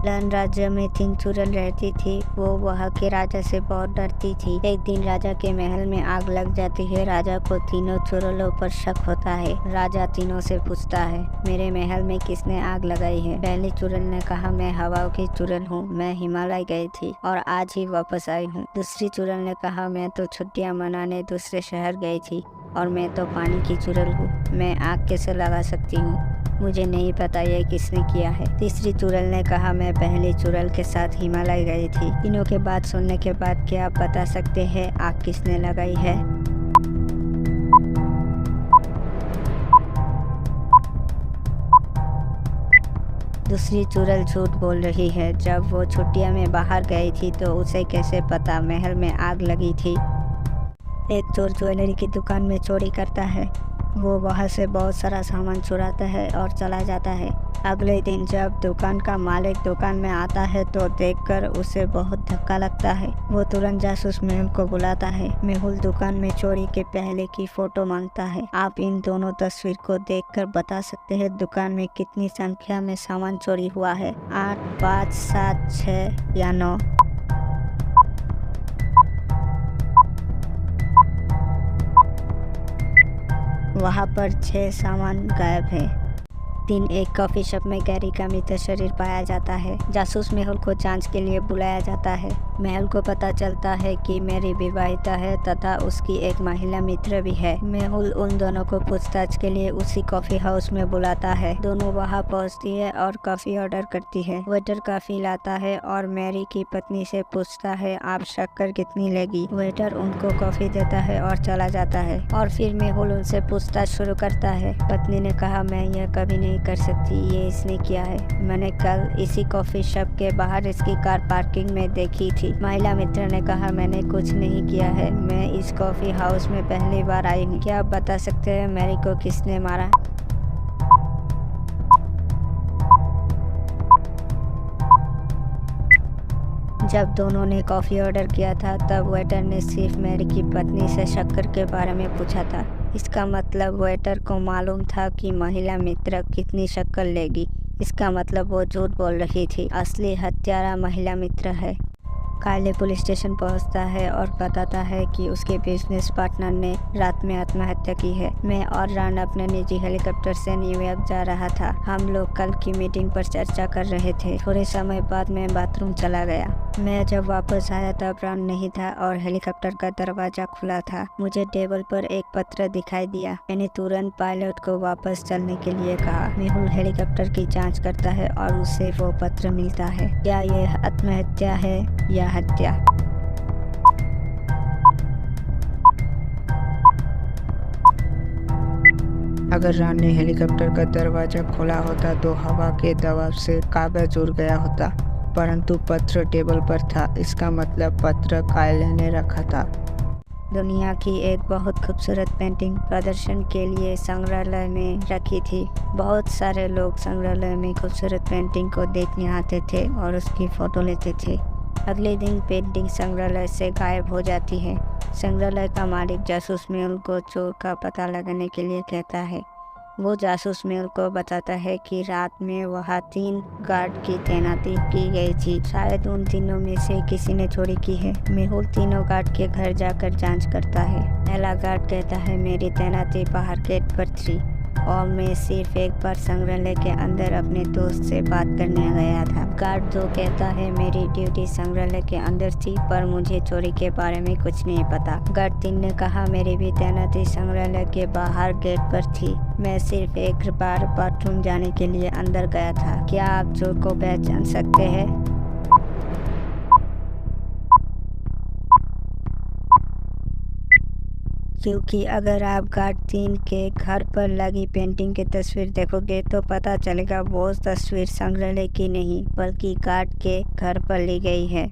लन राज्य में 3 चुड़ैल रहती थी। वो वहाँ के राजा से बहुत डरती थी। एक दिन राजा के महल में आग लग जाती है। राजा को तीनों चुड़ैलों पर शक होता है। राजा तीनों से पूछता है, मेरे महल में किसने आग लगाई है? पहली चुड़ैल ने कहा, मैं हवाओं की चुड़ैल हूँ, मैं हिमालय गई थी और आज ही वापस आई हूँ। दूसरी चुड़ैल ने कहा, मैं तो छुट्टियाँ मनाने दूसरे शहर गई थी और मैं तो पानी की चुड़ैल हूँ, मैं आग कैसे लगा सकती हूँ? मुझे नहीं पता ये किसने किया है। तीसरी चुड़ैल ने कहा, मैं पहली चुड़ैल के साथ हिमालय गई थी। तीनों के बात सुनने के बाद क्या आप बता सकते हैं आग किसने लगाई है? दूसरी चुड़ैल झूठ बोल रही है। जब वो छुट्टियां में बाहर गई थी तो उसे कैसे पता महल में आग लगी थी? एक चोर ज्वेलरी की दुकान में चोरी करता है। वो वहाँ से बहुत सारा सामान चुराता है और चला जाता है। अगले दिन जब दुकान का मालिक दुकान में आता है तो देखकर उसे बहुत धक्का लगता है। वो तुरंत जासूस मेहुल को बुलाता है। मेहुल दुकान में चोरी के पहले की फोटो मांगता है। आप इन दोनों तस्वीर को देखकर बता सकते हैं दुकान में कितनी संख्या में सामान चोरी हुआ है? 8, 5, 7, 6 या 9? वहाँ पर 6 सामान गायब है। 3 एक कॉफी शॉप में गैरी का मृत शरीर पाया जाता है। जासूस मेहुल को जांच के लिए बुलाया जाता है। मेहुल को पता चलता है कि मैरी विवाहिता है तथा उसकी एक महिला मित्र भी है। मेहुल उन दोनों को पूछताछ के लिए उसी कॉफी हाउस में बुलाता है। दोनों वहां पहुंचती है और कॉफी ऑर्डर करती है। वेटर कॉफी लाता है और मैरी की पत्नी से पूछता है, आप शक्कर कितनी लेगी? वेटर उनको कॉफी देता है और चला जाता है। और फिर मेहुल उनसे पूछताछ शुरू करता है। पत्नी ने कहा, मैं यह कभी नहीं कर सकती, ये इसने किया है। मैंने कल इसी कॉफी शॉप के बाहर इसकी कार पार्किंग में देखी थी। महिला मित्र ने कहा, मैंने कुछ नहीं किया है, मैं इस कॉफी हाउस में पहली बार आई हूँ। क्या आप बता सकते हैं मैरी को किसने मारा? जब दोनों ने कॉफी ऑर्डर किया था तब वेटर ने सिर्फ मैरी की पत्नी से शक्कर के बारे में पूछा था। इसका मतलब वेटर को मालूम था कि महिला मित्र कितनी शक्कर लेगी। इसका मतलब वो झूठ बोल रही थी। असली हत्यारा महिला मित्र है। कायले पुलिस स्टेशन पहुंचता है और बताता है कि उसके बिजनेस पार्टनर ने रात में आत्महत्या की है। मैं और रान अपने निजी हेलीकॉप्टर से न्यूयॉर्क जा रहा था। हम लोग कल की मीटिंग पर चर्चा कर रहे थे। थोड़े समय बाद मैं बाथरूम चला गया। मैं जब वापस आया तब रान नहीं था और हेलीकॉप्टर का दरवाजा खुला था। मुझे टेबल पर एक पत्र दिखाई दिया। मैंने तुरंत पायलट को वापस चलने के लिए कहा। मेहुल हेलीकॉप्टर की जांच करता है और उसे वो पत्र मिलता है। क्या यह आत्महत्या है या हत्या? अगर रान ने हेलीकॉप्टर का दरवाजा खोला होता तो हवा के दबाव से कागज उड़ गया होता, परंतु पत्र टेबल पर था। इसका मतलब पत्र कायले ने रखा था। दुनिया की एक बहुत खूबसूरत पेंटिंग प्रदर्शन के लिए संग्रहालय में रखी थी। बहुत सारे लोग संग्रहालय में खूबसूरत पेंटिंग को देखने आते थे और उसकी फ़ोटो लेते थे। अगले दिन पेंटिंग संग्रहालय से गायब हो जाती है। संग्रहालय का मालिक जासूस मेहुल को चोर का पता लगाने के लिए कहता है। वो जासूस मेहुल को बताता है कि रात में वहाँ 3 गार्ड की तैनाती की गई थी। शायद उन तीनों में से किसी ने चोरी की है। मेहुल तीनों गार्ड के घर जाकर जांच करता है। पहला गार्ड कहता है, मेरी तैनाती बाहर गेट पर थी और मैं सिर्फ एक बार संग्रहालय के अंदर अपने दोस्त से बात करने गया था। गार्ड 2 कहता है, मेरी ड्यूटी संग्रहालय के अंदर थी पर मुझे चोरी के बारे में कुछ नहीं पता। गार्ड 3 ने कहा, मेरी भी तैनाती संग्रहालय के बाहर गेट पर थी, मैं सिर्फ एक बार बाथरूम जाने के लिए अंदर गया था। क्या आप चोर को पहचान सकते हैं? क्योंकि अगर आप गार्ड 3 के घर पर लगी पेंटिंग की तस्वीर देखोगे तो पता चलेगा वो तस्वीर संग्रहालय की नहीं बल्कि गार्ड के घर पर ली गई है।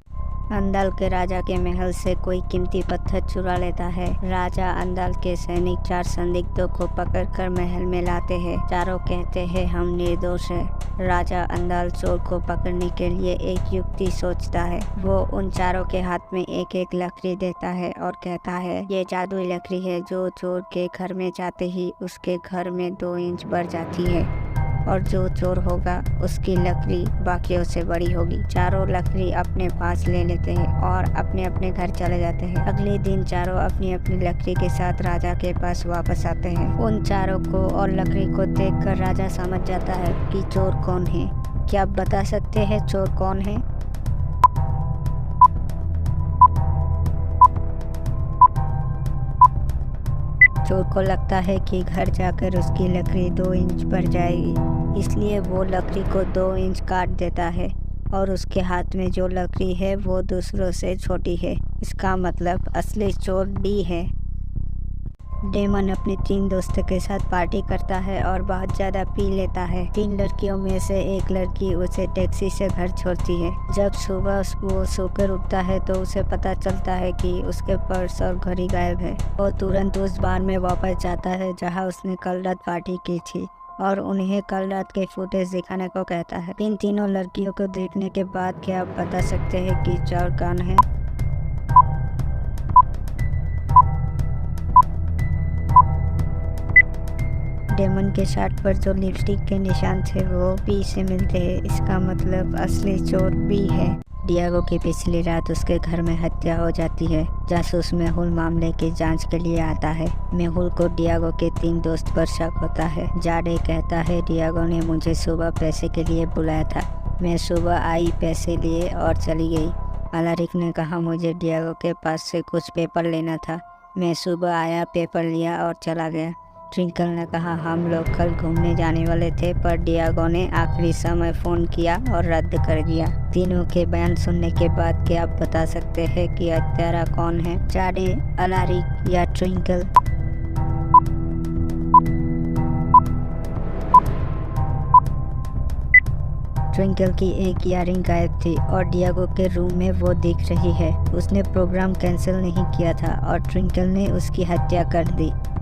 अंदाल के राजा के महल से कोई कीमती पत्थर चुरा लेता है। राजा अंदाल के सैनिक 4 संदिग्धों को पकड़कर महल में लाते हैं। चारों कहते हैं हम निर्दोष हैं। राजा अंदाल चोर को पकड़ने के लिए एक युक्ति सोचता है। वो उन चारों के हाथ में एक एक लकड़ी देता है और कहता है, ये जादुई लकड़ी है जो चोर के घर में जाते ही उसके घर में 2 इंच बढ़ जाती है और जो चोर होगा उसकी लकड़ी बाकियों से बड़ी होगी। चारों लकड़ी अपने पास ले लेते हैं और अपने अपने घर चले जाते हैं। अगले दिन चारों अपनी अपनी लकड़ी के साथ राजा के पास वापस आते हैं। उन चारों को और लकड़ी को देखकर राजा समझ जाता है कि चोर कौन है। क्या आप बता सकते हैं चोर कौन है? चोर को लगता है कि घर जाकर उसकी लकड़ी 2 इंच बढ़ जाएगी, इसलिए वो लकड़ी को 2 इंच काट देता है और उसके हाथ में जो लकड़ी है वो दूसरों से छोटी है। इसका मतलब असली चोर डी है। डेमन अपने 3 दोस्तों के साथ पार्टी करता है और बहुत ज़्यादा पी लेता है। 3 लड़कियों में से एक लड़की उसे टैक्सी से घर छोड़ती है। जब सुबह वो सोकर उठता है तो उसे पता चलता है कि उसके पर्स और घड़ी गायब है। वो तुरंत उस बार में वापस जाता है जहां उसने कल रात पार्टी की थी और उन्हें कल रात के फुटेज दिखाने को कहता है। इन तीनों लड़कियों को देखने के बाद क्या आप बता सकते हैं कि चोर कौन है? डेमन के शर्ट पर जो लिपस्टिक के निशान थे वो पी से मिलते हैं। इसका मतलब असली चोर पी है। डियागो की पिछली रात उसके घर में हत्या हो जाती है। जासूस मेहुल मामले की जांच के लिए आता है। मेहुल को डियागो के 3 दोस्त पर शक होता है। जाडे कहता है डियागो ने मुझे सुबह पैसे के लिए बुलाया था। मैं सुबह आई, पैसे लिए और चली गई। अलारिक ने कहा मुझे डियागो के पास से कुछ पेपर लेना था। मैं सुबह आया, पेपर लिया और चला गया। ट्विंकल ने कहा हम लोग कल घूमने जाने वाले थे पर डियागो ने आखिरी समय फ़ोन किया और रद्द कर दिया। तीनों के बयान सुनने के बाद क्या आप बता सकते हैं कि हत्यारा कौन है? जाडे, अलारिक या ट्विंकल? ट्विंकल की एक इयररिंग गायब थी और डियागो के रूम में वो दिख रही है। उसने प्रोग्राम कैंसिल नहीं किया था और ट्विंकल ने उसकी हत्या कर दी।